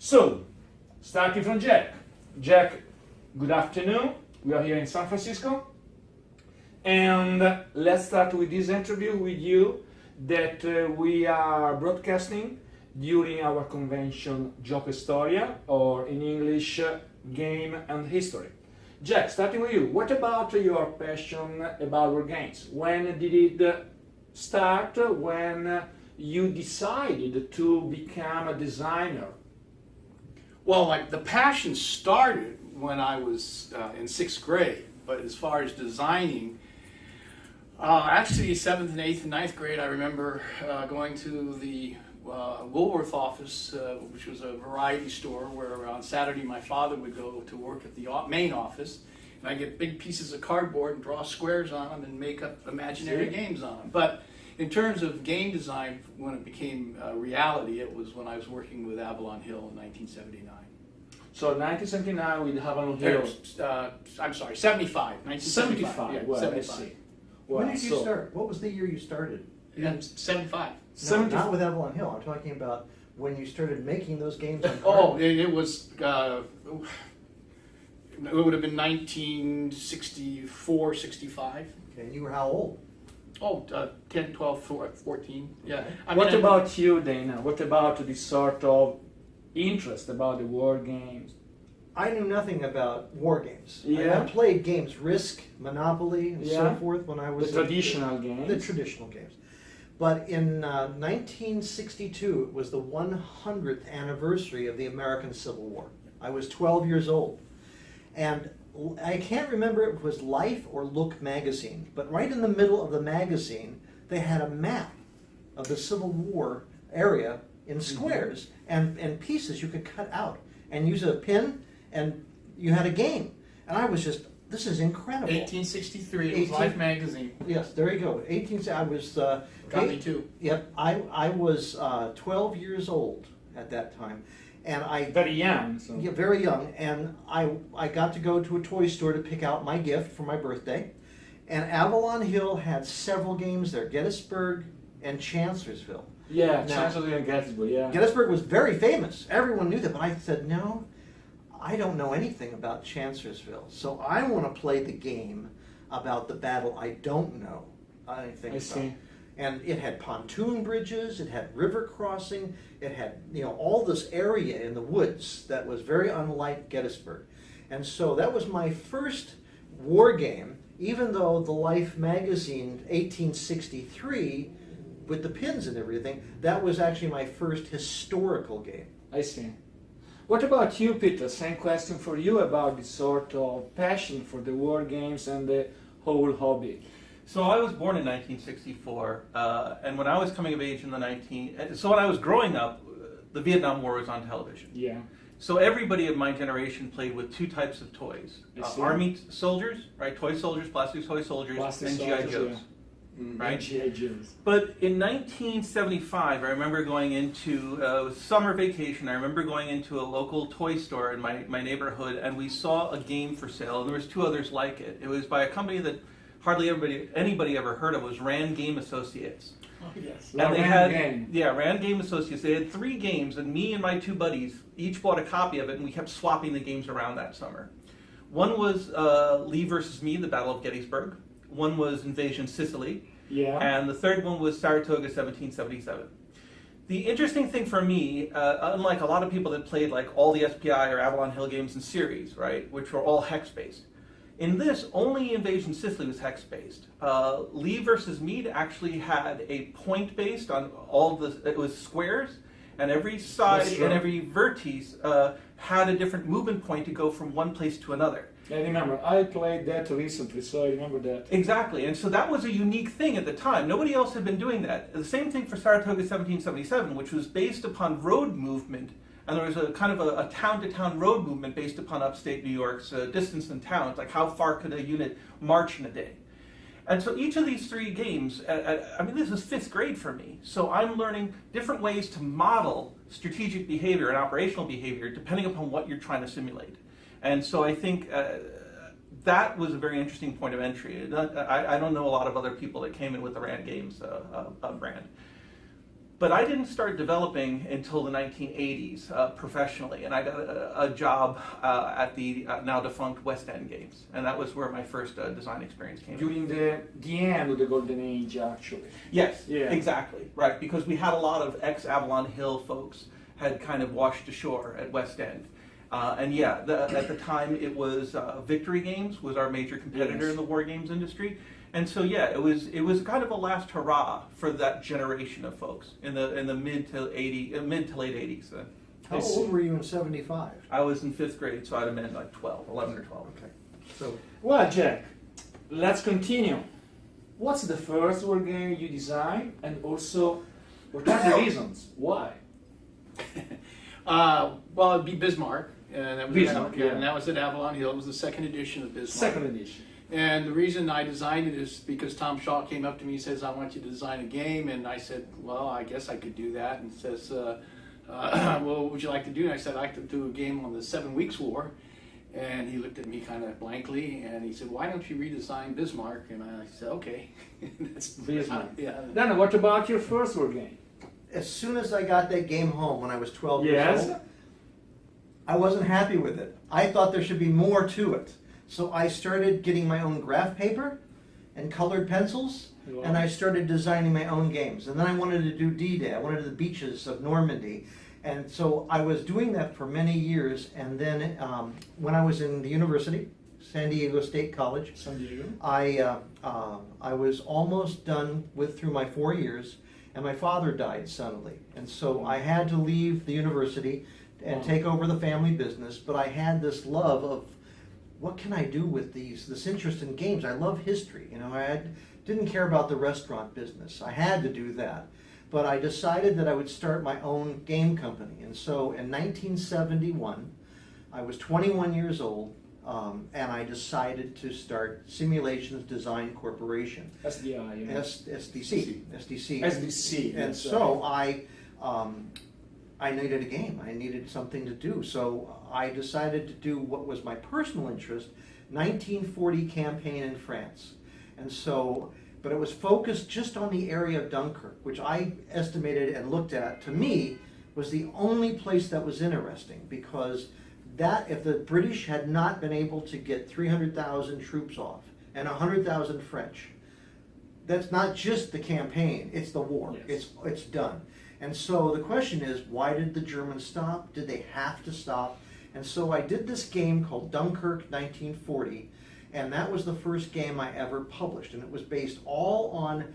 So, starting from Jack. Jack, good afternoon. We are here in San Francisco. And let's start with this interview with you that we are broadcasting during our convention Gioco Storia, or in English, Game and History. Jack, starting with you, what about your passion about war games? When did it start? When you decided to become a designer? Well, the passion started when I was in 6th grade, but as far as designing, actually 7th and 8th and 9th grade, I remember going to the Woolworth office, which was a variety store where on Saturday my father would go to work at the main office, and I'd get big pieces of cardboard and draw squares on them and make up imaginary games on them. But in terms of game design, when it became reality, it was when I was working with Avalon Hill in 1979. So 1979 with Avalon Hill. I'm sorry, 75. 1975. Yeah, well, 75. I see. When did you start? What was the year you started? Yeah, 75. No, not with Avalon Hill. I'm talking about when you started making those games on Oh, cardboard. it was, it would have been 1964, 65. Okay, and you were how old? Oh, 10, 12, 14. Yeah. What about you, Dana? What about this sort of interest about the war games? I knew nothing about war games. Yeah. I played games, Risk, Monopoly, and so forth when I was The traditional games. The traditional games. But in 1962, it was the 100th anniversary of the American Civil War. I was 12 years old. And I can't remember if it was Life or Look magazine, but right in the middle of the magazine, they had a map of the Civil War area in squares and pieces you could cut out and use a pin, and you had a game. And I was just, this is incredible. 1863, it was Life magazine. Yes, there you go. I was... Got me too. Yep, I was 12 years old at that time. And Very young. So. Yeah, very young, and I got to go to a toy store to pick out my gift for my birthday. And Avalon Hill had several games there, Gettysburg and Chancellorsville. Yeah, Now, Chancellorsville and Gettysburg, yeah. Gettysburg was very famous. Everyone knew that, but I said, no, I don't know anything about Chancellorsville. So I want to play the game about the battle I don't know anything about. See. And it had pontoon bridges, it had river crossing, it had, all this area in the woods that was very unlike Gettysburg. And so that was my first war game, even though the Life magazine, 1863, with the pins and everything, that was actually my first historical game. I see. What about you, Peter? Same question for you about this sort of passion for the war games and the whole hobby. So I was born in 1964, and when I was coming of age in when I was growing up, the Vietnam War was on television. Yeah. So everybody of my generation played with two types of toys: army soldiers, right? Toy soldiers, plastic toy soldiers, and GI Joes, right? GI Joes. But in 1975, I remember going into summer vacation. I remember going into a local toy store in my neighborhood, and we saw a game for sale. And there was two others like it. It was by a company that hardly anybody ever heard of. It was Rand Game Associates. Oh, yes. And they Rand had, Game. yeah, Rand Game Associates. They had 3 games, and me and my 2 buddies each bought a copy of it, and we kept swapping the games around that summer. One was Lee versus Me, the Battle of Gettysburg. One was Invasion Sicily. Yeah. And the third one was Saratoga, 1777. The interesting thing for me, unlike a lot of people that played like all the SPI or Avalon Hill games in series, right, which were all hex-based, in this, only Invasion Sicily was hex-based. Lee versus Meade actually had a point-based on it was squares, and every side and every vertex had a different movement point to go from one place to another. I remember, I played that recently, so I remember that. Exactly, and so that was a unique thing at the time. Nobody else had been doing that. The same thing for Saratoga 1777, which was based upon road movement. And there was a kind of a town-to-town road movement based upon upstate New York's distance in towns, like how far could a unit march in a day. And so each of these 3 games, this is 5th grade for me, so I'm learning different ways to model strategic behavior and operational behavior depending upon what you're trying to simulate. And so I think that was a very interesting point of entry. I don't know a lot of other people that came in with the Rand Games brand. But I didn't start developing until the 1980s professionally, and I got a job at the now defunct West End Games, and that was where my first design experience came. During the end of the golden age, actually. Yes, Yeah. exactly, right, because we had a lot of ex-Avalon Hill folks had kind of washed ashore at West End. And yeah, at the time it was Victory Games was our major competitor Yes. in the war games industry. And so yeah, it was kind of a last hurrah for that generation of folks in the mid to late 80s then. How I see. old were you in 75? I was in 5th grade, so I'd have been like 11 or 12. Okay. So, Well, Jack, let's continue. What's the first war game you designed, and also what are the reasons why? Well, it'd be Bismarck. And that was Bismarck, yeah. And that was at Avalon Hill. It was the second edition of Bismarck. Second edition. And the reason I designed it is because Tom Shaw came up to me and says, I want you to design a game. And I said, well, I guess I could do that. And says, well, what would you like to do? And I said, I'd like to do a game on the 7 Weeks War. And he looked at me kind of blankly, and he said, why don't you redesign Bismarck? And I said, okay. That's Bismarck. Yeah. Then what about your first war game? as soon as I got that game home when I was 12 years Yes. old, I wasn't happy with it. I thought there should be more to it. So I started getting my own graph paper and colored pencils, Wow. and I started designing my own games. And then I wanted to do D-Day. I wanted the beaches of Normandy. And so I was doing that for many years. And then when I was in the university, San Diego State College, San Diego. I was almost done through my 4 years, and my father died suddenly. And so I had to leave the university and Wow. take over the family business, but I had this love of what can I do with this interest in games. I love history, didn't care about the restaurant business. I had to do that. But I decided that I would start my own game company. And so in 1971, I was 21 years old, and I decided to start Simulations Design Corporation, SDI. Yeah. SDC. SDC. And that's so I needed a game. I needed something to do. So I decided to do what was my personal interest, 1940 campaign in France. And so, but it was focused just on the area of Dunkirk, which I estimated and looked at, to me, was the only place that was interesting, because that, if the British had not been able to get 300,000 troops off and 100,000 French, that's not just the campaign, it's the war. Yes. It's done. And so the question is, why did the Germans stop? Did they have to stop? And so I did this game called Dunkirk 1940, and that was the first game I ever published. And it was based all on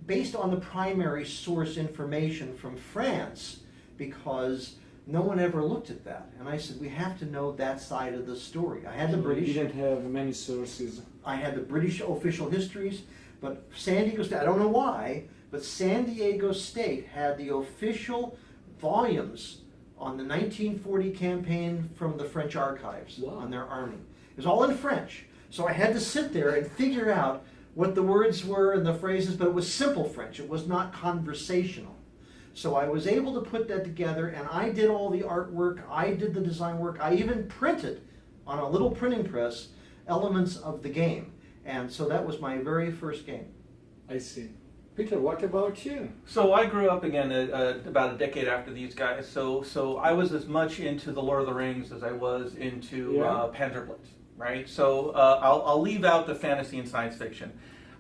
the primary source information from France, because no one ever looked at that. And I said, we have to know that side of the story. I had the You British. didn't have many sources. I had the British official histories, but San Diego State, I don't know why, but San Diego State had the official volumes on the 1940 campaign from the French archives Wow. on their army. It was all in French. So I had to sit there and figure out what the words were and the phrases, but it was simple French. It was not conversational. So I was able to put that together, and I did all the artwork, I did the design work, I even printed on a little printing press elements of the game. And so that was my very first game. I see. Peter, what about you? So I grew up again about a decade after these guys. So I was as much into the Lord of the Rings as I was into Yeah. Panzerblitz, right? So I'll leave out the fantasy and science fiction.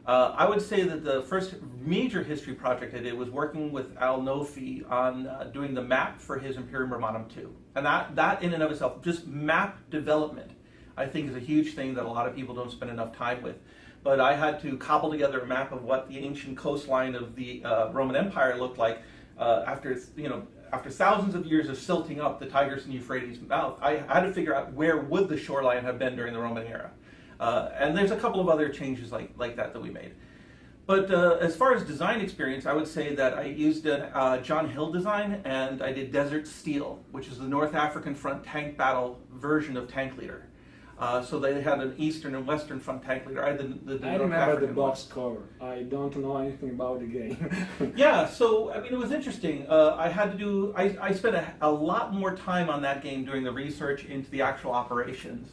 I would say that the first major history project I did was working with Al Nofi on doing the map for his Imperium Romanum 2. And that in and of itself, just map development, I think is a huge thing that a lot of people don't spend enough time with. But I had to cobble together a map of what the ancient coastline of the Roman Empire looked like after thousands of years of silting up the Tigris and Euphrates mouth. I had to figure out where would the shoreline have been during the Roman era. And there's a couple of other changes like that we made. But as far as design experience, I would say that I used a John Hill design, and I did Desert Steel, which is the North African Front tank battle version of Tank Leader. So they had an Eastern and Western Front tank leader. I had the I North remember African the box cover. I don't know anything about the game. Yeah, so I mean, it was interesting. I spent a lot more time on that game doing the research into the actual operations.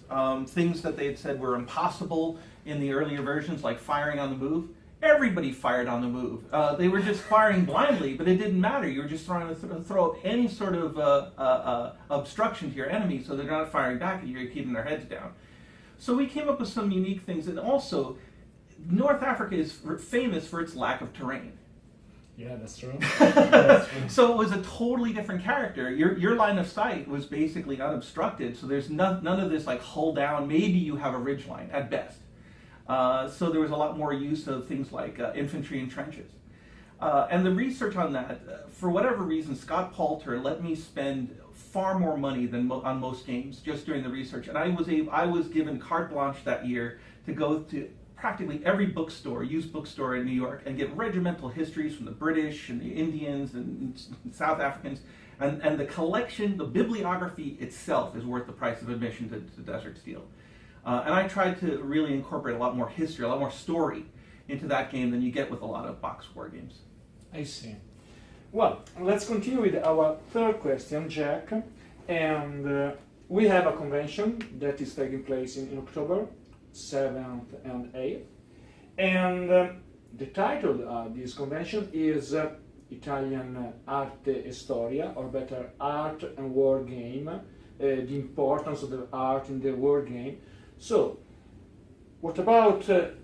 Things that they had said were impossible in the earlier versions, like firing on the move. everybody fired on the move. They were just firing blindly, but it didn't matter. You were just trying to throw up any sort of obstruction to your enemy so they're not firing back at you, you're keeping their heads down. So we came up with some unique things, and also, North Africa is famous for its lack of terrain. Yeah, that's true. That's true. So it was a totally different character. Your line of sight was basically unobstructed, so there's none of this like hull down. Maybe you have a ridge line at best. So there was a lot more use of things like infantry and trenches. And the research on that, for whatever reason, Scott Palter let me spend far more money than on most games just during the research. And I was given carte blanche that year to go to practically every bookstore, used bookstore in New York, and get regimental histories from the British and the Indians and South Africans. And the collection, the bibliography itself is worth the price of admission to Desert Steel. And I tried to really incorporate a lot more history, a lot more story into that game than you get with a lot of box war games. I see. Well, let's continue with our third question, Jack. And we have a convention that is taking place in October 7th and 8th. And the title of this convention is Italian Arte e Storia, or better, Art and War Game, the importance of the art in the war game. So, what about the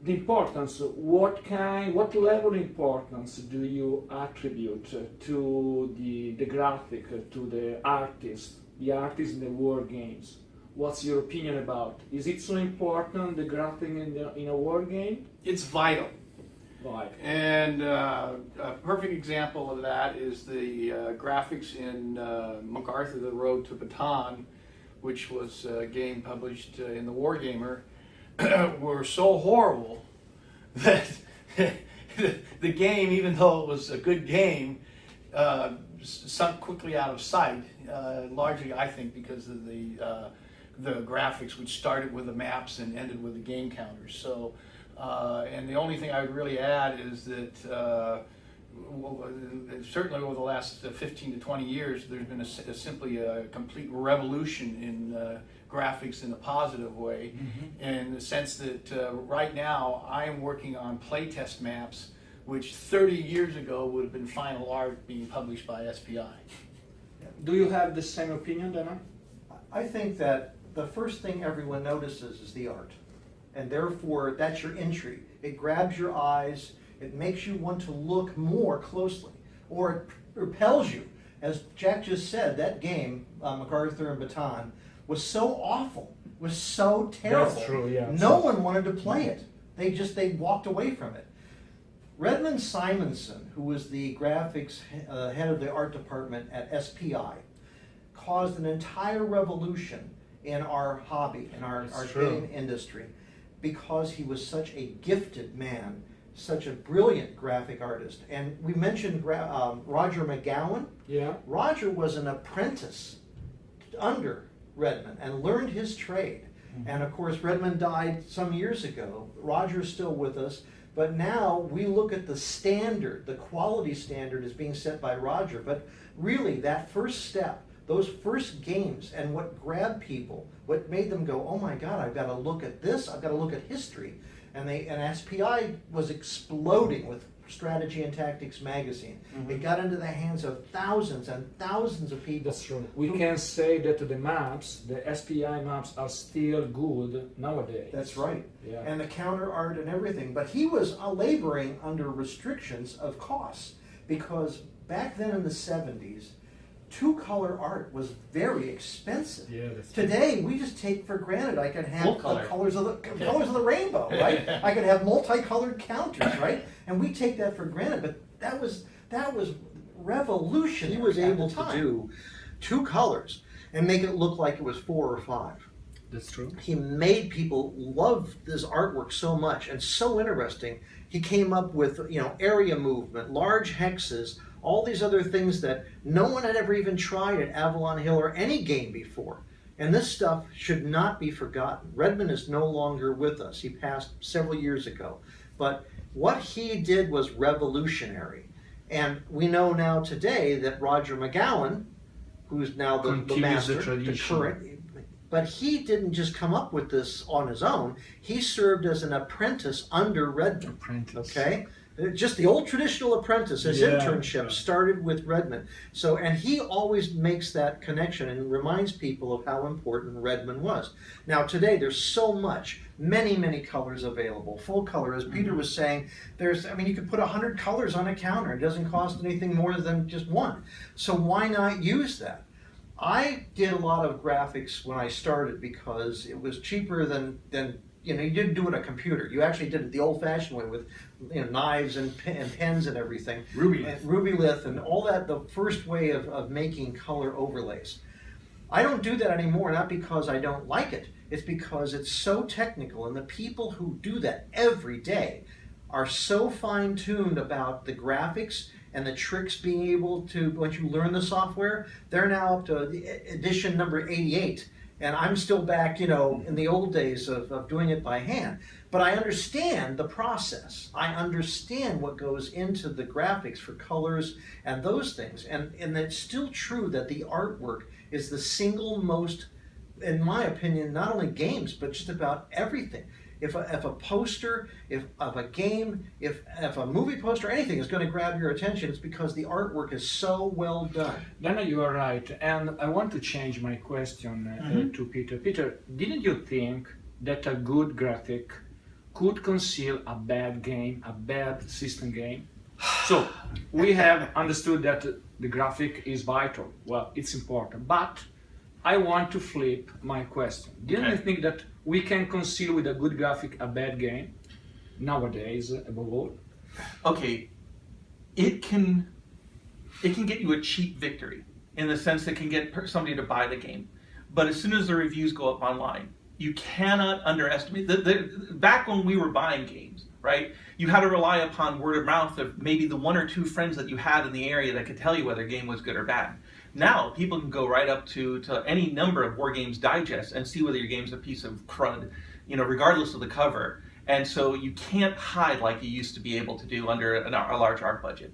importance? What level of importance do you attribute to the graphic, to the artist in the war games? What's your opinion about? Is it so important, the graphic in a war game? It's vital. Right. And a perfect example of that is the graphics in MacArthur, The Road to Bataan, which was a game published in the Wargamer, were so horrible that the game, even though it was a good game, sunk quickly out of sight, largely, I think, because of the graphics, which started with the maps and ended with the game counters. So, and the only thing I would really add is that certainly over the last 15 to 20 years, there's been simply a complete revolution in graphics in a positive way, in the sense that right now I am working on playtest maps, which 30 years ago would have been final art being published by SPI. Do you have the same opinion, Dana? I think that the first thing everyone notices is the art. And therefore, that's your entry. It grabs your eyes, it makes you want to look more closely, or it repels you. As Jack just said, that game, MacArthur and Bataan, was so awful, was so terrible. That's true, yeah. No one wanted to play it. They walked away from it. Redmond Simonson, who was the graphics head of the art department at SPI, caused an entire revolution in our hobby, in our game industry, because he was such a gifted man, such a brilliant graphic artist. And we mentioned Roger McGowan. Yeah. Roger was an apprentice under Redmond and learned his trade. And of course, Redmond died some years ago. Roger's still with us. But now we look at the standard, the quality standard is being set by Roger. But really, that first step, those first games, and what grabbed people, what made them go, oh my God, I've got to look at this, I've got to look at history. And SPI was exploding with Strategy and Tactics magazine. It got into the hands of thousands and thousands of people. That's true. We can say that the maps, the SPI maps, are still good nowadays. That's right. Yeah. And the counter art and everything. But he was laboring under restrictions of costs, because back then in the 70s, two-color art was very expensive. Yeah, that's true. Today, we just take for granted I can have Full the color. colors of the rainbow, right? I can have multicolored counters, right? And we take that for granted, but that was revolutionary. He was able to do two colors and make it look like it was 4 or 5. That's true. He made people love this artwork so much and so interesting. He came up with, area movement, large hexes, all these other things that no one had ever even tried at Avalon Hill or any game before. And this stuff should not be forgotten. Redmond is no longer with us. He passed several years ago. But what he did was revolutionary. And we know now today that Roger McGowan, who's now the Continues master, the tradition. But he didn't just come up with this on his own. He served as an apprentice under Redmond. Okay? Just the old traditional apprentice. His internship started with Redmond. So, and he always makes that connection and reminds people of how important Redmond was. Now today there's so much, many colors available. Full color, as Peter was saying, you could put 100 colors on a counter. It doesn't cost anything more than just one. So why not use that? I did a lot of graphics when I started because it was cheaper than you didn't do it on a computer. You actually did it the old-fashioned way with knives and pens and everything. Rubylith and all that, the first way of making color overlays. I don't do that anymore, not because I don't like it. It's because it's so technical, and the people who do that every day are so fine-tuned about the graphics and the tricks being able to, once you learn the software, they're now up to edition number 88. And I'm still back, in the old days of doing it by hand. But I understand the process. I understand what goes into the graphics for colors and those things. And it's still true that the artwork is the single most, in my opinion, not only games, but just about everything. If a poster, of a game, if a movie poster, anything is going to grab your attention, it's because the artwork is so well done. Dana, you are right. And I want to change my question to Peter. Peter, didn't you think that a good graphic could conceal a bad game, a bad system game? So, we have understood that the graphic is vital. Well, it's important. But I want to flip my question. Didn't you think that we can conceal with a good graphic a bad game nowadays, above all? Okay, it can get you a cheap victory in the sense that it can get somebody to buy the game. But as soon as the reviews go up online, you cannot underestimate. Back when we were buying games, right, you had to rely upon word of mouth of maybe the one or two friends that you had in the area that could tell you whether a game was good or bad. Now, people can go right up to any number of War Games Digest and see whether your game's a piece of crud, regardless of the cover. And so you can't hide like you used to be able to do under a large art budget.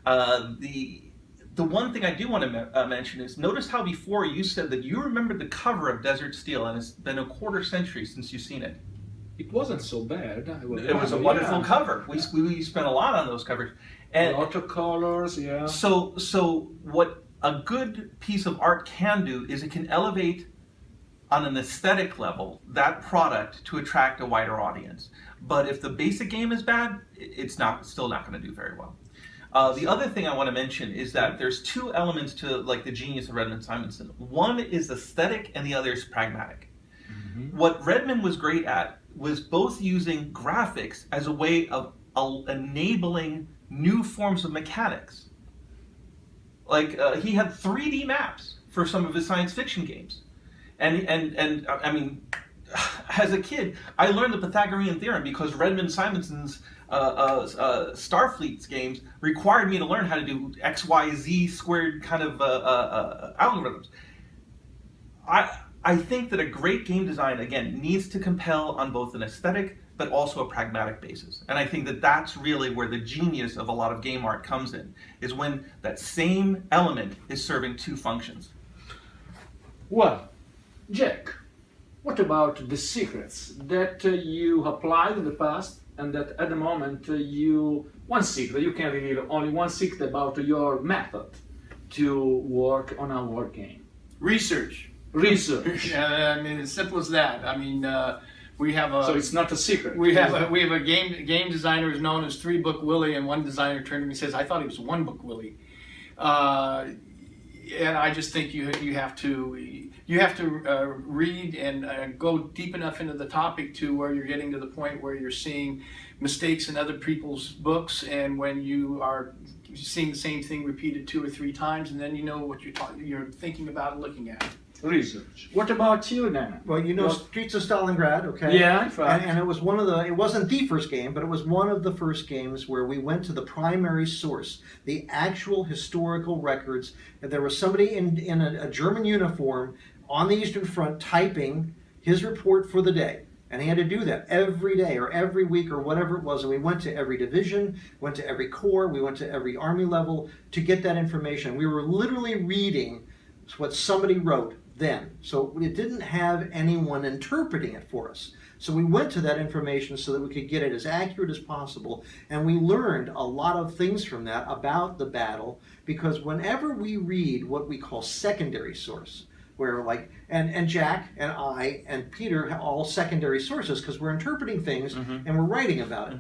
The one thing I do want to mention is, notice how before you said that you remembered the cover of Desert Steel, and it's been a quarter century since you've seen it. It wasn't so bad. It was a wonderful cover. We spent a lot on those covers. And a lot of colors, yeah. So what a good piece of art can do is it can elevate on an aesthetic level that product to attract a wider audience. But if the basic game is bad, it's still not going to do very well. The other thing I want to mention is that there's two elements to the genius of Redmond Simonson. One is aesthetic and the other is pragmatic. Mm-hmm. What Redmond was great at was both using graphics as a way of enabling new forms of mechanics. He had 3D maps for some of his science fiction games. And I mean, as a kid, I learned the Pythagorean theorem because Redmond Simonson's Starfleet's games required me to learn how to do X, Y, Z squared kind of algorithms. I think that a great game design, again, needs to compel on both an aesthetic but also a pragmatic basis. And I think that that's really where the genius of a lot of game art comes in, is when that same element is serving two functions. Well, Jack, what about the secrets that you applied in the past and that at the moment one secret, you can reveal only one secret about your method to work on a war game? Research. Yeah, I mean, as simple as that. I mean, we have a. So it's not a secret. We have a game designer who's known as 3-Book Willie, and one designer turned to me and says, "I thought he was 1-Book Willie," and I just think you have to read and go deep enough into the topic to where you're getting to the point where you're seeing mistakes in other people's books, and when you are seeing the same thing repeated 2 or 3 times, and then you know what you're thinking about and looking at. Research. What about you, Nana? Well, Streets of Stalingrad, okay? Yeah, in fact. And it was it wasn't the first game, but it was one of the first games where we went to the primary source, the actual historical records. And there was somebody in a German uniform on the Eastern Front typing his report for the day. And he had to do that every day or every week or whatever it was. And we went to every division, went to every corps, we went to every army level to get that information. We were literally reading what somebody wrote then. So it didn't have anyone interpreting it for us. So we went to that information so that we could get it as accurate as possible. And we learned a lot of things from that about the battle, because whenever we read what we call secondary source, where like, and Jack and I and Peter have all secondary sources because we're interpreting things and we're writing about it.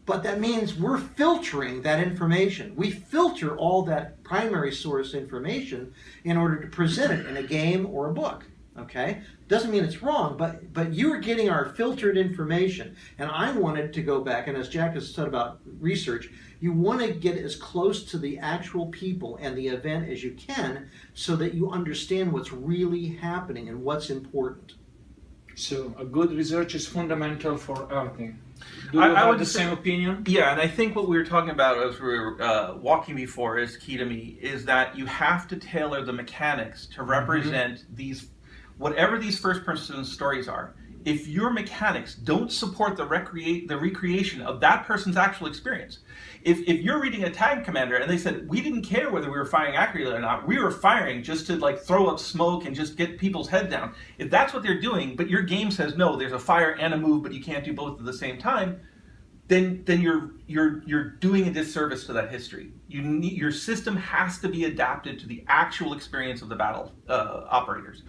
But that means we're filtering that information. We filter all that primary source information in order to present it in a game or a book. Okay? Doesn't mean it's wrong, but you're getting our filtered information. And I wanted to go back, and as Jack has said about research, you want to get as close to the actual people and the event as you can so that you understand what's really happening and what's important. So a good research is fundamental for everything. Do you I have would the say- same opinion? Yeah, and I think what we were talking about as we were walking before is key to me, is that you have to tailor the mechanics to represent these, whatever these first-person stories are. If your mechanics don't support the recreation of that person's actual experience, if you're reading a tag commander and they said, we didn't care whether we were firing accurately or not, we were firing just to like throw up smoke and just get people's head down. If that's what they're doing, but your game says, no, there's a fire and a move, but you can't do both at the same time, then you're doing a disservice to that history. Your system has to be adapted to the actual experience of the battle operators.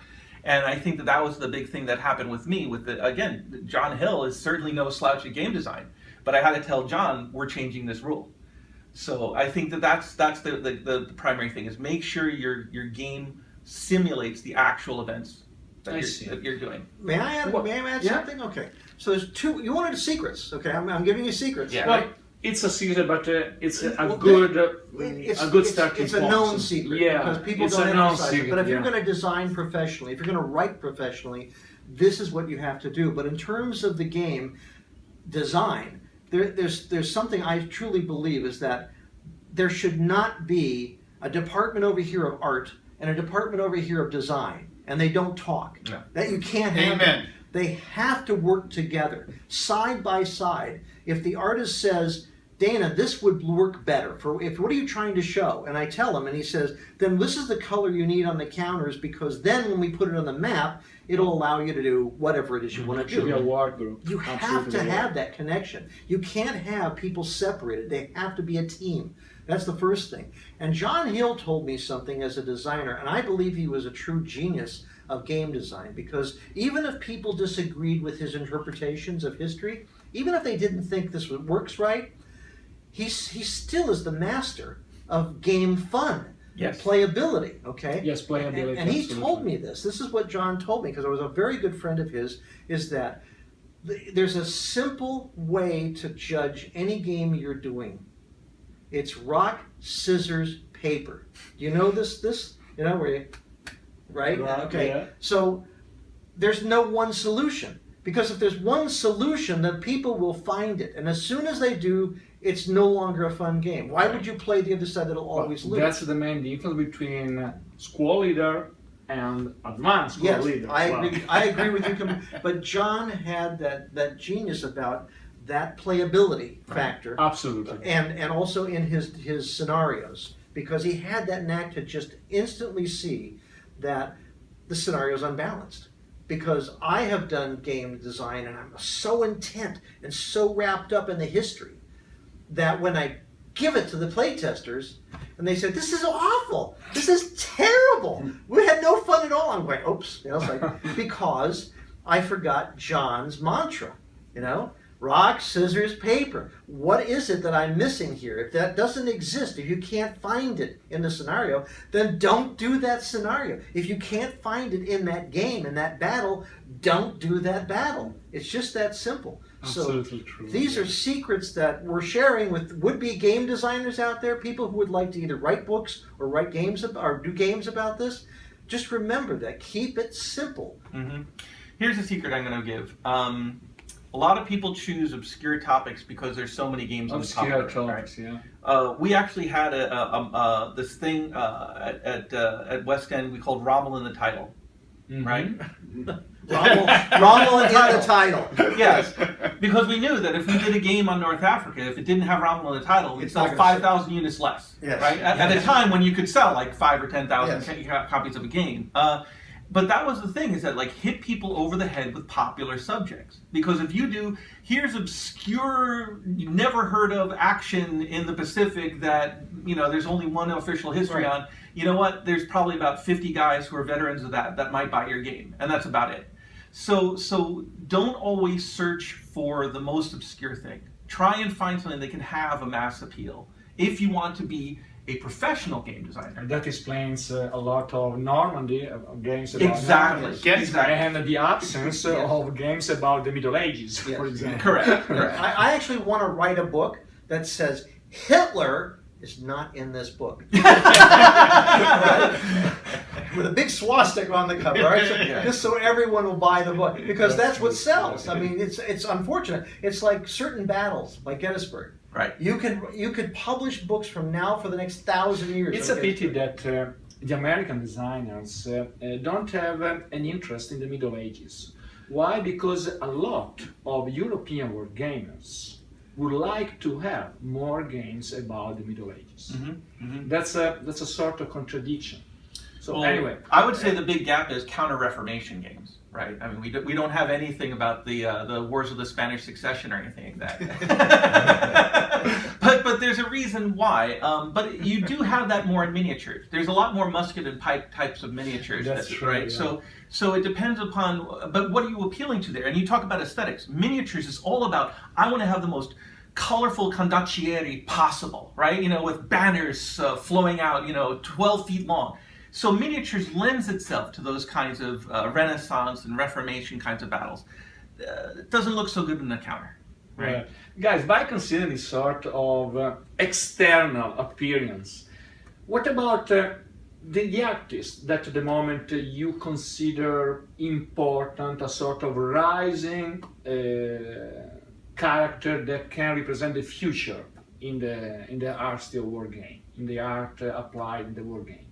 And I think that was the big thing that happened with me. Again, John Hill is certainly no slouch at game design, but I had to tell John, we're changing this rule. So I think that's the primary thing, is make sure your game simulates the actual events that you're doing. May I add something? Okay. So there's two. You wanted secrets. Okay, I'm giving you secrets. Yeah. Well, it's a secret, but it's a Well, good starting It's point. a known secret, Yeah, because people it's don't a known emphasize it. secret, But if you're yeah. going to design professionally, if you're going to write professionally, this is what you have to do. But in terms of the game design, there's something I truly believe, is that there should not be a department over here of art and a department over here of design, and they don't talk. No. That you can't have. Amen. They have to work together, side by side. If the artist says, Dana, this would work better what are you trying to show? And I tell him, and he says, then this is the color you need on the counters, because then when we put it on the map, it'll allow you to do whatever it is you want to Should be a do. war group. You have Absolutely to a war. have that connection. You can't have people separated. They have to be a team. That's the first thing. And John Hill told me something as a designer, and I believe he was a true genius of game design, because even if people disagreed with his interpretations of history, even if they didn't think this works right, he still is the master of game fun, Yes. playability, okay? Yes, playability. And he absolutely. told me this. This is what John told me, because I was a very good friend of his, is that there's a simple way to judge any game you're doing. It's rock, scissors, paper. Do you know this? You know, where you, right? Rock, Okay. yeah. So there's no one solution. Because if there's one solution, then people will find it. And as soon as they do, it's no longer a fun game. Why would you play the other side that'll always lose? That's the main difference between squad leader and advanced squad Yes, leader. I Wow. agree. I agree with you. But John had that genius about that playability factor, Absolutely. and also in his scenarios, because he had that knack to just instantly see that the scenario's unbalanced. Because I have done game design, and I'm so intent and so wrapped up in the history that when I give it to the playtesters and they said, "This is awful. This is terrible. We had no fun at all." I'm going, "Oops," it's like, because I forgot John's mantra. Rock, scissors, paper. What is it that I'm missing here? If that doesn't exist, if you can't find it in the scenario, then don't do that scenario. If you can't find it in that game, in that battle, don't do that battle. It's just that simple. Absolutely true. These are secrets that we're sharing with would-be game designers out there, people who would like to either write books or write games or do games about this. Just remember that. Keep it simple. Mm-hmm. Here's a secret I'm going to give. A lot of people choose obscure topics because there's so many games on the top Obscure of it, right? topics, yeah. We actually had this thing at West End we called Rommel in the Title, Mhm. right? Rommel in the title. Yes, because we knew that if we did a game on North Africa, if it didn't have Rommel in the title, we'd It's not sell gonna 5,000 units less, Yes. right? At a time when you could sell like 5,000 or 10,000 Yes. copies of a game. But that was the thing, is that like hit people over the head with popular subjects. Because if you do, here's obscure, you've never heard of action in the Pacific that, there's only one official history Right. on, you know what, there's probably about 50 guys who are veterans of that might buy your game. And that's about it. So don't always search for the most obscure thing. Try and find something that can have a mass appeal if you want to be a professional game designer. And that explains a lot of Normandy games about Exactly. Normandy. Exactly. And the absence of games about the Middle Ages, for Yes. example. Correct. I actually want to write a book that says Hitler is not in this book. With a big swastika on the cover, right? So, Yeah. just so everyone will buy the book, because Yes, that's what yes, sells. yes. I mean, it's unfortunate. It's like certain battles, like Gettysburg. Right. You could publish books from now for the next 1,000 years. It's on a pity Gettysburg. that the American designers don't have an interest in the Middle Ages. Why? Because a lot of European war gamers would like to have more games about the Middle Ages. That's a sort of contradiction. So Well, anyway, I would say the big gap is counter-Reformation games, right? I mean, we don't have anything about the Wars of the Spanish Succession or anything like that. but there's a reason why. But you do have that more in miniatures. There's a lot more musket and pike types of miniatures, That's true, right? yeah. So it depends upon. But what are you appealing to there? And you talk about aesthetics. Miniatures is all about. I want to have the most colorful condottieri possible, right? With banners flowing out, 12 feet long. So miniatures lends itself to those kinds of Renaissance and Reformation kinds of battles. It doesn't look so good in the counter, right? Guys, by considering this sort of external appearance, what about the artist that at the moment you consider important, a sort of rising character that can represent the future in the art style war game, in the art applied in the war game?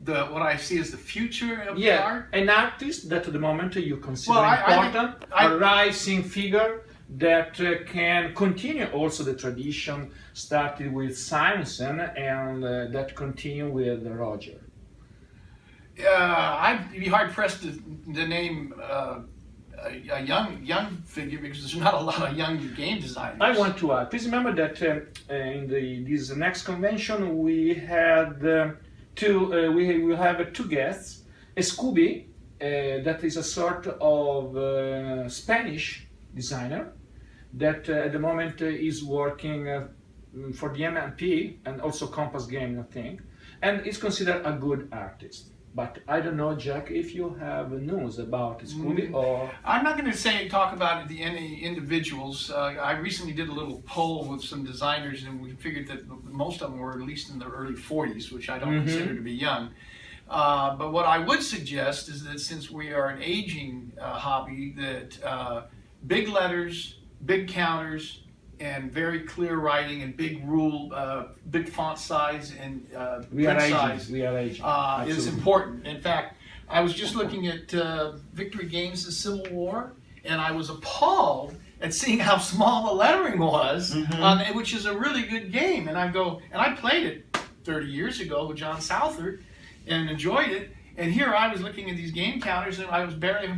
What I see as the future of the art. An artist that at the moment you consider Well, I important, think- a rising figure that can continue also the tradition started with Simonson and that continue with Roger. I'd be hard pressed to name a young figure, because there's not a lot of young game designers. I want to add, please remember that in this next convention we had we will have two guests, a Scooby, that is a sort of Spanish designer that at the moment is working for the M&P and also Compass Game, I think, and is considered a good artist. But I don't know, Jack, if you have news about Scooby or... I'm not going to talk about any individuals. I recently did a little poll with some designers, and we figured that most of them were at least in their early 40s, which I don't consider to be young. But what I would suggest is that since we are an aging hobby, that big letters, big counters, and very clear writing and big big font size and print size We are aging. is Absolutely. important. In fact, I was just looking at Victory Games' Civil War, and I was appalled at seeing how small the lettering was, which is a really good game. And I played it 30 years ago with John Southard and enjoyed it. And here I was looking at these game counters, and I was barely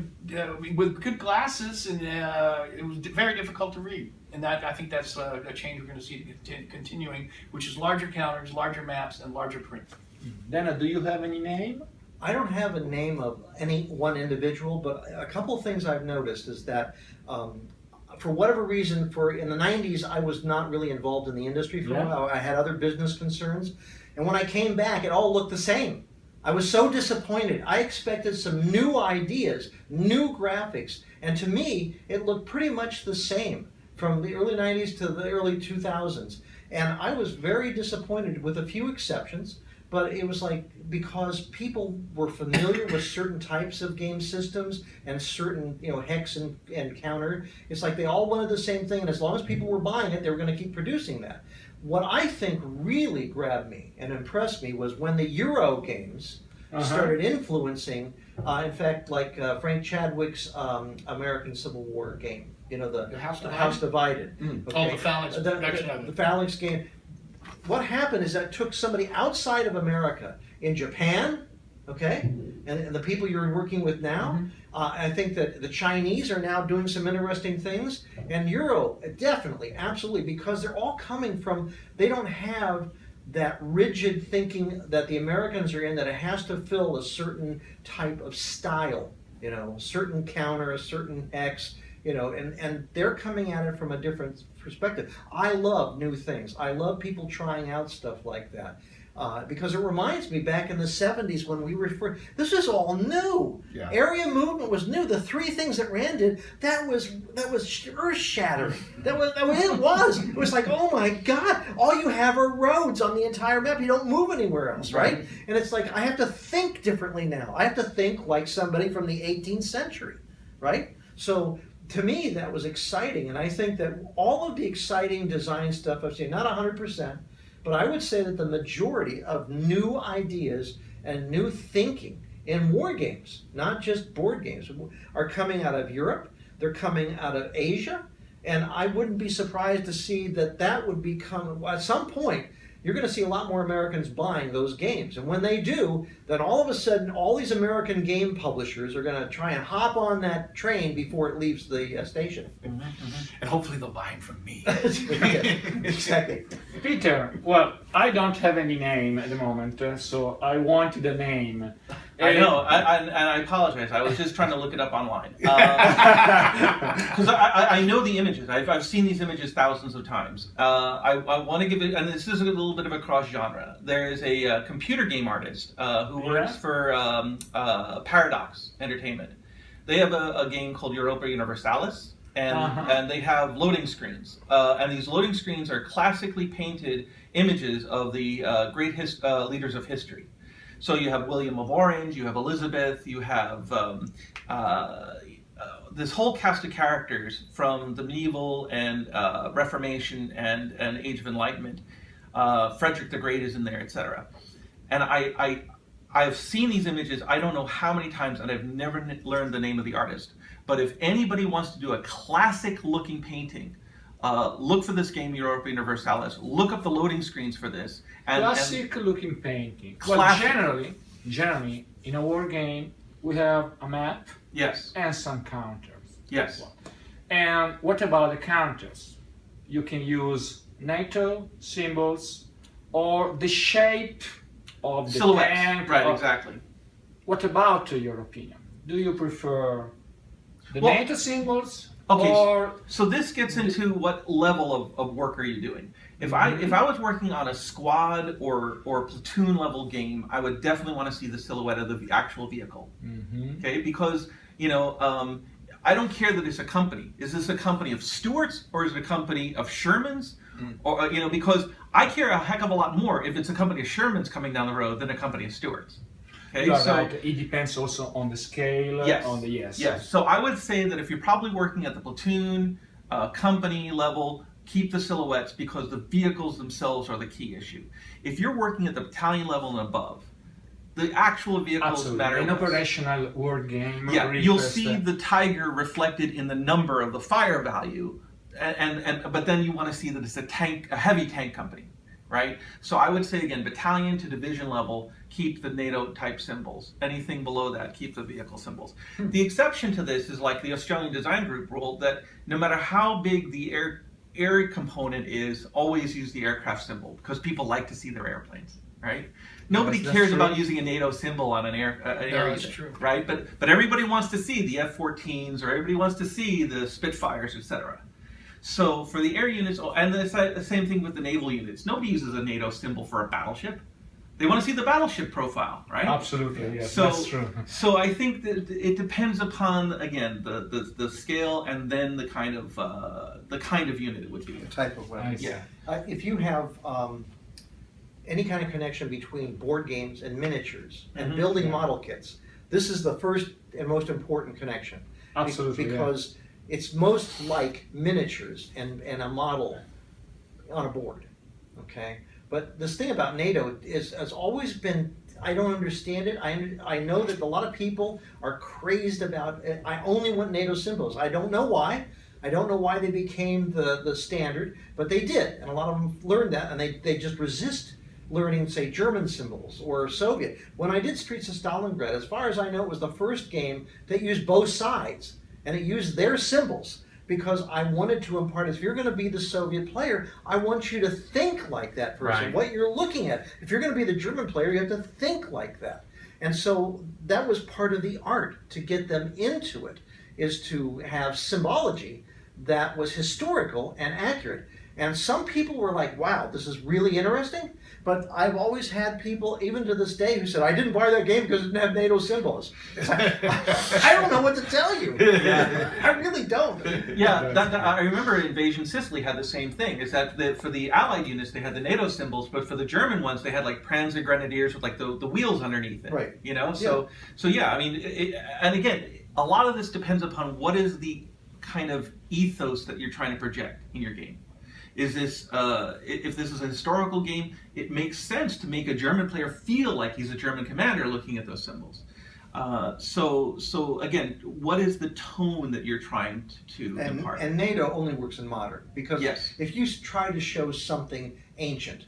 with good glasses, and it was very difficult to read. And I think that's a change we're going to see continuing, which is larger counters, larger maps, and larger print. Dana, do you have any name? I don't have a name of any one individual, but a couple things I've noticed is that for whatever reason, in the 90s, I was not really involved in the industry for a while. I had other business concerns. And when I came back, it all looked the same. I was so disappointed. I expected some new ideas, new graphics, and to me, it looked pretty much the same from the early 90s to the early 2000s. And I was very disappointed, with a few exceptions, but it was like because people were familiar with certain types of game systems and certain, hex and counter, it's like they all wanted the same thing, and as long as people were buying it, they were going to keep producing that. What I think really grabbed me and impressed me was when the Euro games started influencing, in fact, like Frank Chadwick's American Civil War game, the House Divided. Oh, the Phalanx production of it. The Phalanx game. What happened is that took somebody outside of America, in Japan, okay? And the people you're working with now, I think that the Chinese are now doing some interesting things, and Euro, definitely, absolutely, because they're all coming from, they don't have that rigid thinking that the Americans are in, that it has to fill a certain type of style, you know, certain counter, a certain X, you know, and they're coming at it from a different perspective. I love new things. I love people trying out stuff like that. Because it reminds me back in the 70s when we were, this is all new. Yeah. Area movement was new. The three things that Rand did, that was earth shattering. That was it was. It was like, oh my God, all you have are roads on the entire map. You don't move anywhere else, right? And it's like, I have to think differently now. I have to think like somebody from the 18th century, right? So to me, that was exciting. And I think that all of the exciting design stuff I've seen, not 100%, but I would say that the majority of new ideas and new thinking in war games, not just board games, are coming out of Europe, they're coming out of Asia, and I wouldn't be surprised to see that that would become, at some point, you're going to see a lot more Americans buying those games. And when they do, then all of a sudden, all these American game publishers are going to try and hop on that train before it leaves the station. And hopefully they'll buy them from me. Exactly. Peter, well, I don't have any name at the moment, so I wanted a name. I know, and I apologize. I was just trying to look it up online. Because I know the images. I've seen these images thousands of times. I want to give it, and this is a little bit of a cross genre. There is a computer game artist who works for Paradox Entertainment. They have a game called Europa Universalis. And they have loading screens. And these loading screens are classically painted images of the great leaders of history. So you have William of Orange, you have Elizabeth, you have this whole cast of characters from the medieval and Reformation and Age of Enlightenment. Frederick the Great is in there, etc. And I've seen these images, I don't know how many times, and I've never learned the name of the artist. But if anybody wants to do a classic-looking painting, look for this game, Europa Universalis. Look up the loading screens for this. Classic-looking painting. Well, generally, in a war game, we have a map and some counters. Yes. And what about the counters? You can use NATO symbols or the shape of the silhouettes. tank. Right, exactly. What about your opinion? Do you prefer the NATO symbols? Okay, or so this gets into what level of work are you doing? If I was working on a squad or platoon level game, I would definitely want to see the silhouette of the actual vehicle. Okay, because I don't care that it's a company. Is this a company of Stuarts or is it a company of Shermans? Or because I care a heck of a lot more if it's a company of Shermans coming down the road than a company of Stuarts. Okay, so right. It depends also on the scale. Yes. On the yes. So I would say that if you're probably working at the platoon, company level, keep the silhouettes because the vehicles themselves are the key issue. If you're working at the battalion level and above, the actual vehicles matter. In operational war game. Yeah, you'll see the Tiger reflected in the number of the fire value, but then you want to see that it's a heavy tank company. Right? So I would say again, battalion to division level, keep the NATO type symbols. Anything below that, keep the vehicle symbols. The exception to this is like the Australian Design Group rule that no matter how big the air component is, always use the aircraft symbol because people like to see their airplanes. Right? Nobody cares about using a NATO symbol on an air that's true. Right? But everybody wants to see the F-14s or everybody wants to see the Spitfires, etc. So for the air units, and the same thing with the naval units, nobody uses a NATO symbol for a battleship. They want to see the battleship profile, right? Absolutely, yes, that's true. So I think that it depends upon, again, the scale and then the kind of unit it would be. The type of weapon. Yeah. If you have any kind of connection between board games and miniatures and building model kits, this is the first and most important connection. Absolutely, because it's most like miniatures and a model on a board, okay? But this thing about NATO has always been, I don't understand it. I know that a lot of people are crazed about it. I only want NATO symbols. I don't know why. I don't know why they became the standard, but they did. And a lot of them learned that and they just resist learning, say, German symbols or Soviet. When I did Streets of Stalingrad, as far as I know, it was the first game that used both sides, and it used their symbols. Because I wanted to impart, if you're going to be the Soviet player, I want you to think like that person, Right. what you're looking at. If you're going to be the German player, you have to think like that. And so that was part of the art, to get them into it, is to have symbology that was historical and accurate. And some people were like, wow, this is really interesting. But I've always had people, even to this day, who said, I didn't buy that game because it didn't have NATO symbols. It's like, I don't know what to tell you. I really don't. Yeah, I remember Invasion Sicily had the same thing. Is that for the Allied units they had the NATO symbols, but for the German ones they had like Panzer Grenadiers with like the wheels underneath it. Right. You know, so yeah. I mean, and again, a lot of this depends upon what is the kind of ethos that you're trying to project in your game. Is this, if this is a historical game, it makes sense to make a German player feel like he's a German commander looking at those symbols. So again, what is the tone that you're trying to impart? And NATO only works in modern, because Yes. if you try to show something ancient,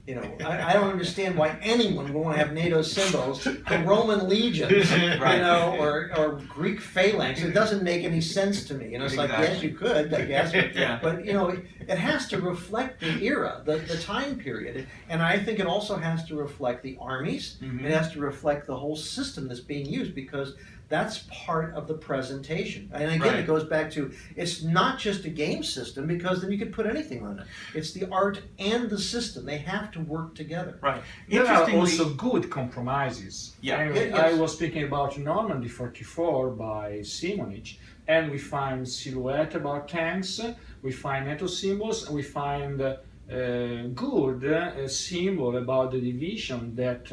you know, I don't understand why anyone would want to have NATO symbols for Roman legions, Right. you know, or Greek phalanx. It doesn't make any sense to me. You know, it's like, yes, Exactly. you could, I guess, but, Yeah. but you know, it has to reflect the era, the time period. And I think it also has to reflect the armies. Mhm. It has to reflect the whole system that's being used, because that's part of the presentation. And again, Right. it goes back to, it's not just a game system, because then you could put anything on it. It's the art and the system. They have to work together. Right. There are Interestingly, also good compromises. Yeah. Anyway, Yes. I was speaking about Normandy 44 by Simonich, and we find silhouette about tanks, we find NATO symbols, and we find good symbol about the division that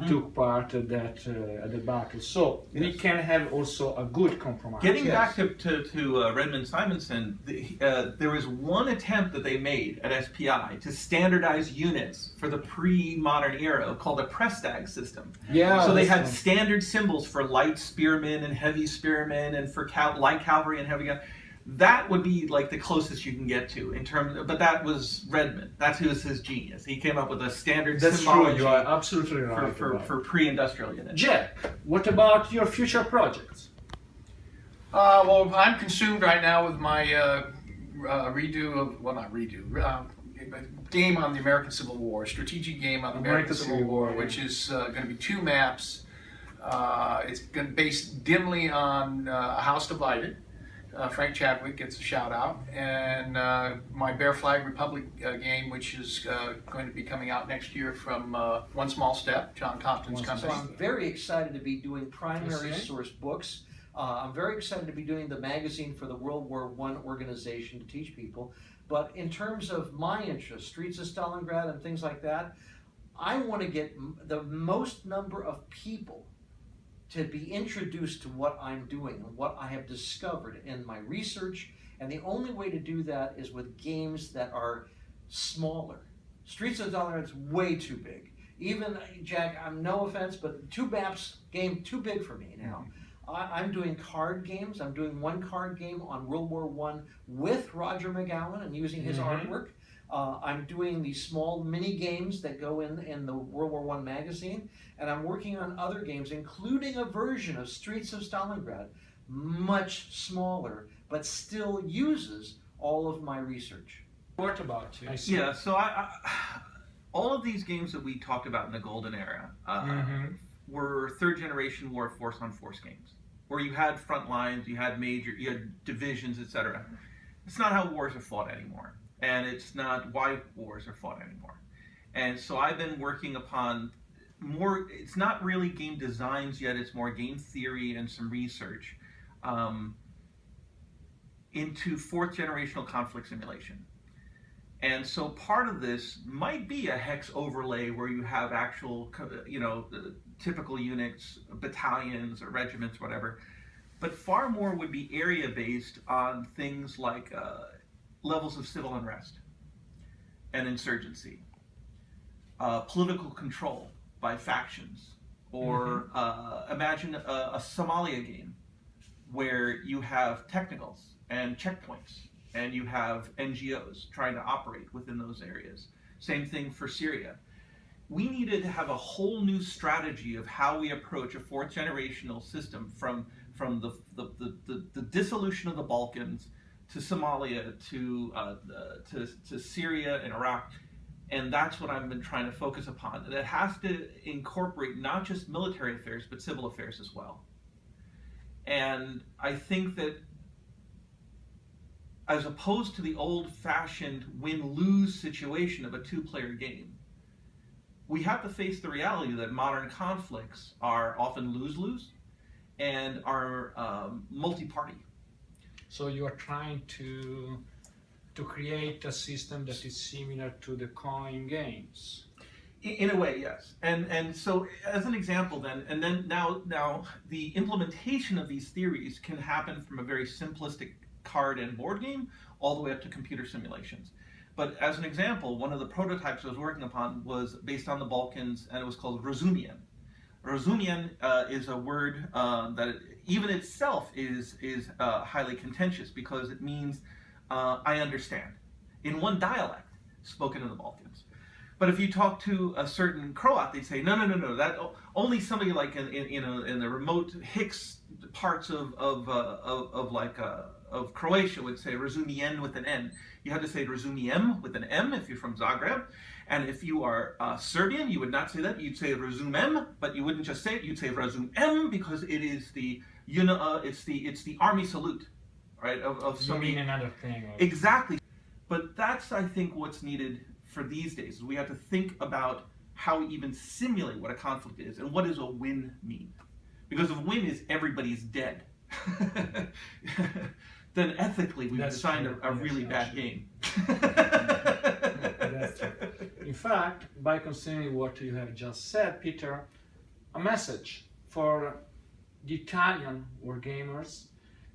took part at the battle. So we can have also a good compromise. getting Yes. back to Redmond Simonson, there was one attempt that they made at SPI to standardize units for the pre-modern era called a Prestag system. Yeah. So they that's had one. standard symbols for light spearmen and heavy spearmen, and for light cavalry and heavy gun. That would be like the closest you can get to in terms, but that was Redmond. That was his genius. He came up with a standard That's true. symbology You are absolutely right. for pre-industrial units. Jack, what about your future projects? Well, I'm consumed right now with my game on the American Civil War, a strategic game on the American Civil War, which is going to be 2 maps. It's going to be based dimly on A House Divided. Frank Chadwick gets a shout out, and my Bear Flag Republic game, which is going to be coming out next year from One Small Step, John Compton's So company. I'm very excited to be doing primary Okay. source books. I'm very excited to be doing the magazine for the World War I organization to teach people. But in terms of my interest, Streets of Stalingrad and things like that, I want to get the most number of people to be introduced to what I'm doing and what I have discovered in my research. And the only way to do that is with games that are smaller. Streets of Stalingrad is way too big. Even, Jack, I'm no offense, but 2 maps game too big for me now. I'm doing card games. I'm doing 1 card game on World War I with Roger McGowan and using his artwork. I'm doing these small mini games that go in the World War I magazine, and I'm working on other games, including a version of Streets of Stalingrad, much smaller, but still uses all of my research. What about you? I see. Yeah, so I all of these games that we talked about in the golden era were 3rd generation war force on force games, where you had front lines, you had you had divisions, etc. It's not how wars are fought anymore, and it's not why wars are fought anymore. And so I've been working upon more. It's not really game designs yet. It's more game theory and some research into 4th generational conflict simulation. And so part of this might be a hex overlay where you have actual, typical units, battalions or regiments, whatever. But far more would be area based on things like levels of civil unrest and insurgency, political control by factions, or imagine a Somalia game where you have technicals and checkpoints, and you have NGOs trying to operate within those areas. Same thing for Syria. we needed to have a whole new strategy of how we approach a fourth generational system from the dissolution of the Balkans to Somalia to Syria and Iraq. And that's what I've been trying to focus upon. And it has to incorporate not just military affairs, but civil affairs as well. And I think that as opposed to the old-fashioned win-lose situation of a two-player game, we have to face the reality that modern conflicts are often lose-lose and are multi-party. So you are trying to create a system that is similar to the coin games. In a way, yes. And so as an example then, and then now the implementation of these theories can happen from a very simplistic card and board game all the way up to computer simulations. But as an example, one of the prototypes I was working upon was based on the Balkans, and it was called Rozumien. Rozumien is a word that even itself is highly contentious because it means I understand in one dialect spoken in the Balkans. But if you talk to a certain Croat, they'd say, no, that only somebody like in the remote Hicks parts of Croatia would say Razumien with an N. You had to say Razumiem with an M if you're from Zagreb. And if you are Serbian, you would not say that. You'd say Razumem, but you wouldn't just say it. You'd say Razumem because it is it's the army salute, right? Of You mean another thing. Right? Exactly. But that's, I think, what's needed for these days. We have to think about how we even simulate what a conflict is and what does a win mean. Because if win is everybody's dead, then ethically we've designed a really bad game. That's true. In fact, by considering what you have just said, Peter, a message for the Italian wargamers.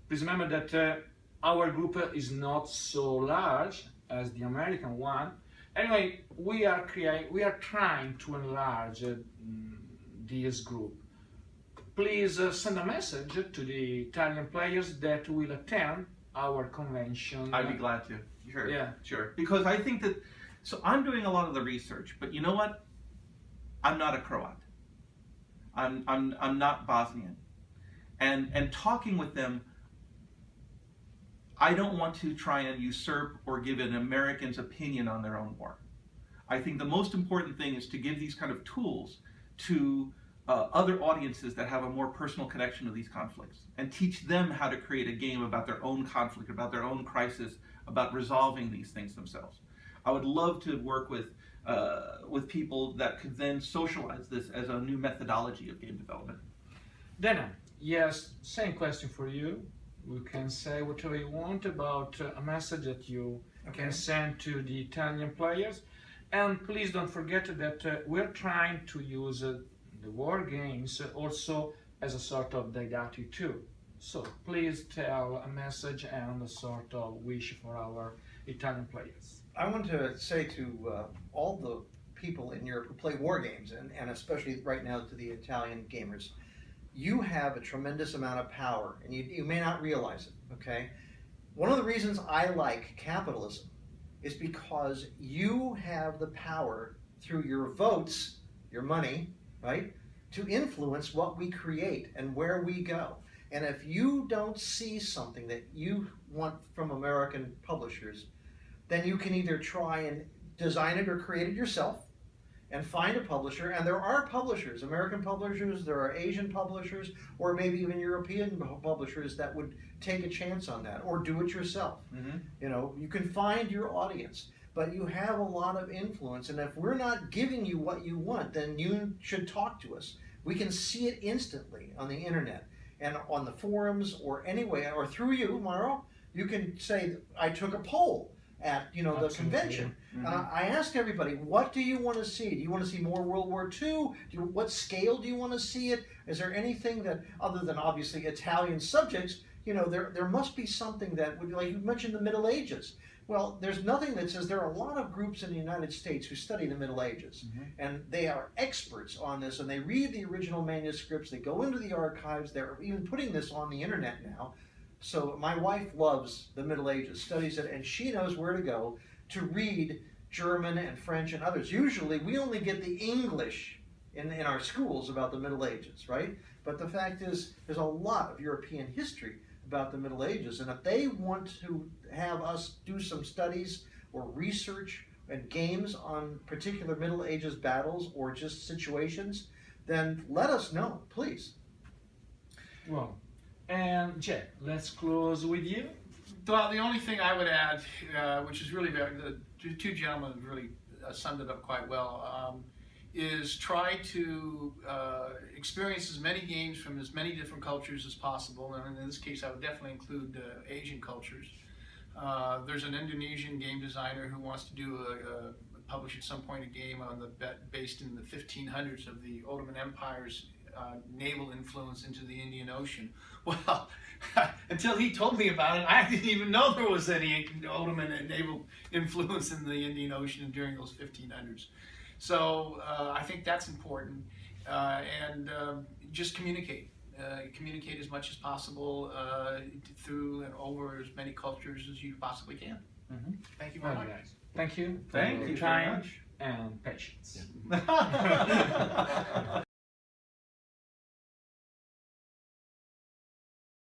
Please remember that our group is not so large as the American one. Anyway, we are trying to enlarge this group. Please send a message to the Italian players that will attend our convention. I'd be glad to. Sure. Yeah. Sure. Because I think that, so I'm doing a lot of the research, but you know what? I'm not a Croat. I'm not Bosnian. And talking with them, I don't want to try and usurp or give an American's opinion on their own war. I think the most important thing is to give these kind of tools to other audiences that have a more personal connection to these conflicts and teach them how to create a game about their own conflict, about their own crisis, about resolving these things themselves. I would love to work with people that could then socialize this as a new methodology of game development. Dana, yes, same question for you. We can say whatever you want about a message that you can send to the Italian players. And please don't forget that we're trying to use the war games also as a sort of didactic tool. So please tell a message and a sort of wish for our Italian players. I want to say to all the people in Europe who play war games, and especially right now to the Italian gamers, you have a tremendous amount of power, and you may not realize it, okay? One of the reasons I like capitalism is because you have the power through your votes, your money, right, to influence what we create and where we go. And if you don't see something that you want from American publishers, then you can either try and design it or create it yourself and find a publisher. And there are publishers, American publishers, there are Asian publishers, or maybe even European publishers that would take a chance on that, or do it yourself. Mm-hmm. You know, you can find your audience, but you have a lot of influence. And if we're not giving you what you want, then you should talk to us. We can see it instantly on the internet and on the forums or anyway, or through you, Mauro. You can say, I took a poll at the Absolutely. convention. Mm-hmm. I asked everybody, what do you want to see? Do you want to see more World War II? What scale do you want to see it? Is there anything that, other than obviously Italian subjects, there must be something that would, like you mentioned the Middle Ages. Well, there's nothing that says there are a lot of groups in the United States who study the Middle Ages, Mm-hmm. and they are experts on this, and they read the original manuscripts, they go into the archives, they're even putting this on the internet now. So my wife loves the Middle Ages, studies it, and she knows where to go to read German and French and others. Usually we only get the English in our schools about the Middle Ages, right? But the fact is, there's a lot of European history about the Middle Ages, and if they want to have us do some studies or research and games on particular Middle Ages battles or just situations, then let us know, please. Well, and Jack, let's close with you. Well, the only thing I would add, which is really the two gentlemen really summed it up quite well, is try to experience as many games from as many different cultures as possible, and in this case I would definitely include Asian cultures. There's an Indonesian game designer who wants to do publish at some point a game on based in the 1500s of the Ottoman Empire's naval influence into the Indian Ocean. Well, until he told me about it, I didn't even know there was any Ottoman naval influence in the Indian Ocean during those 1500s. So I think that's important, and just communicate. Communicate as much as possible through and over as many cultures as you possibly can. Mm-hmm. Thank you very Well, much. guys, thank you. Thank for you your very time much. and patience.